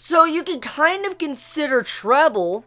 So you can kind of consider Trebol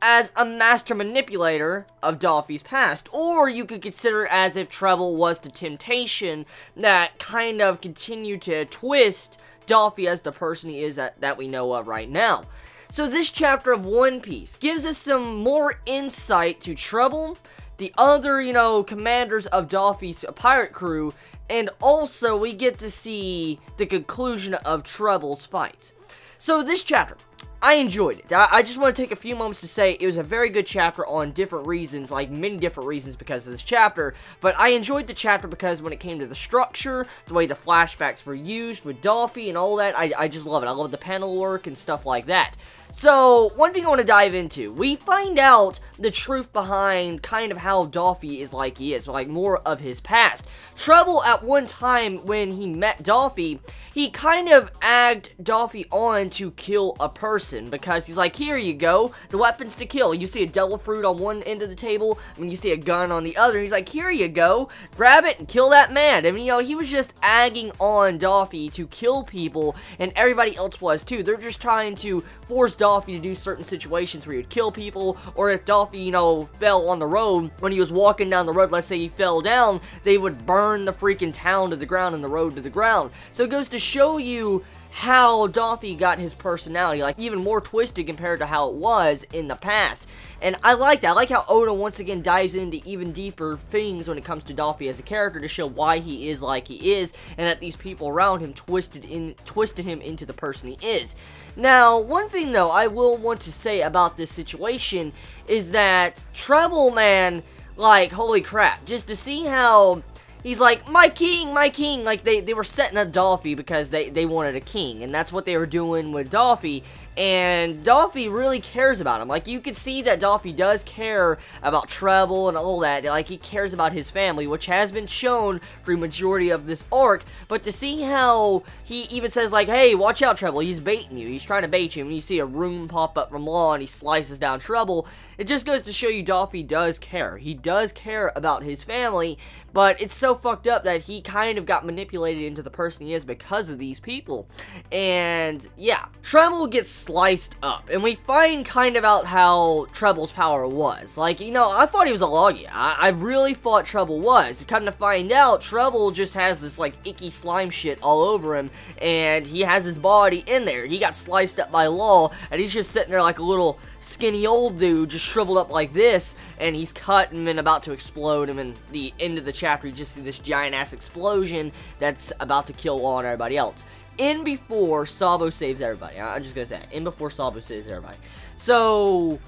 as a master manipulator of Doffy's past, or you could consider it as if Trebol was the temptation that kind of continued to twist Doffy as the person he is that we know of right now. So this chapter of One Piece gives us some more insight to Trebol, the other, commanders of Doffy's pirate crew, and also we get to see the conclusion of Trebol's fight. So this chapter, I enjoyed it. I just want to take a few moments to say it was a very good chapter on different reasons, like many different reasons because of this chapter, but I enjoyed the chapter because when it came to the structure, the way the flashbacks were used with Doffy and all that, I just love it. I love the panel work and stuff like that. So, one thing I want to dive into, we find out the truth behind kind of how Doffy is like he is, like more of his past. Trebol, at one time when he met Doffy, he kind of egged Doffy on to kill a person, because he's like, here you go, the weapons to kill. You see a devil fruit on one end of the table, and you see a gun on the other, he's like, here you go, grab it and kill that man. I mean, he was just egging on Doffy to kill people, and everybody else was too. They're just trying to force Doffy to do certain situations where he would kill people, or if Doffy, fell on the road, when he was walking down the road, let's say he fell down, they would burn the freaking town to the ground and the road to the ground. So it goes to show you how Doffy got his personality, like even more twisted compared to how it was in the past. And I like that. I like how Oda once again dives into even deeper things when it comes to Doffy as a character to show why he is like he is, and that these people around him twisted him into the person he is. Now, one thing though I will want to say about this situation is that Trebol, man, like, holy crap, just to see how he's like, my king, like, they were setting up Doffy because they wanted a king, and that's what they were doing with Doffy, and Doffy really cares about him. Like, you can see that Doffy does care about Trebol and all that, like, he cares about his family, which has been shown for the majority of this arc, but to see how he even says, like, hey, watch out, Trebol, he's baiting you, he's trying to bait you, and you see a rune pop up from Law, and he slices down Trebol, it just goes to show you Doffy does care. He does care about his family, but it's so fucked up that he kind of got manipulated into the person he is because of these people. And, yeah, Trebol gets sliced up, and we find kind of out how Trebol's power was. Like, I thought he was a Logia. I really thought Trebol was. Come to find out, Trebol just has this, like, icky slime shit all over him, and he has his body in there. He got sliced up by Law, and he's just sitting there like a little skinny old dude, just shriveled up like this, and he's cut and then about to explode, and in the end of the chapter, you just see this giant-ass explosion that's about to kill Law and everybody else. In before Sabo saves everybody. I'm just gonna say that. In before Sabo saves everybody. So,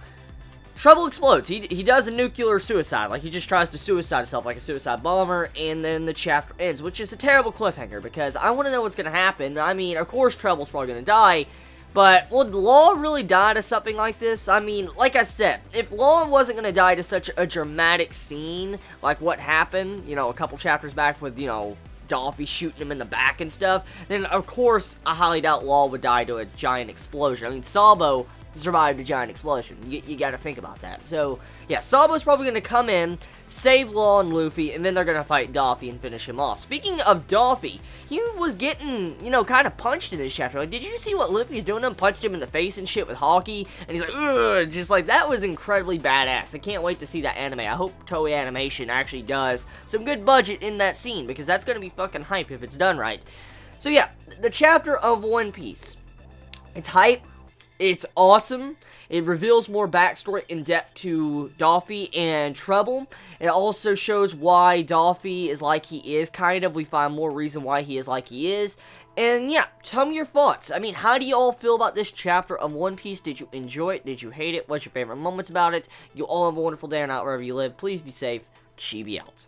Trebol explodes. He does a nuclear suicide. Like, he just tries to suicide himself like a suicide bomber, and then the chapter ends, which is a terrible cliffhanger, because I want to know what's gonna happen. I mean, of course Trebol's probably gonna die, but would Law really die to something like this? I mean, like I said, if Law wasn't going to die to such a dramatic scene, like what happened, a couple chapters back with, Doffy shooting him in the back and stuff, then of course, I highly doubt Law would die to a giant explosion. I mean, Sabo survived a giant explosion. You gotta think about that. So, yeah, Sabo's probably gonna come in, save Law and Luffy, and then they're gonna fight Doffy and finish him off. Speaking of Doffy, he was getting, kind of punched in this chapter. Like, did you see what Luffy's doing to him? Punched him in the face and shit with Haki, and he's like, ugh, just like, that was incredibly badass. I can't wait to see that anime. I hope Toei Animation actually does some good budget in that scene, because that's gonna be fucking hype if it's done right. So yeah, the chapter of One Piece. It's hype. It's awesome. It reveals more backstory in depth to Doffy and Trebol. It also shows why Doffy is like he is, kind of. We find more reason why he is like he is. And yeah, tell me your thoughts. I mean, how do you all feel about this chapter of One Piece? Did you enjoy it? Did you hate it? What's your favorite moments about it? You all have a wonderful day or night wherever you live. Please be safe. Chibi out.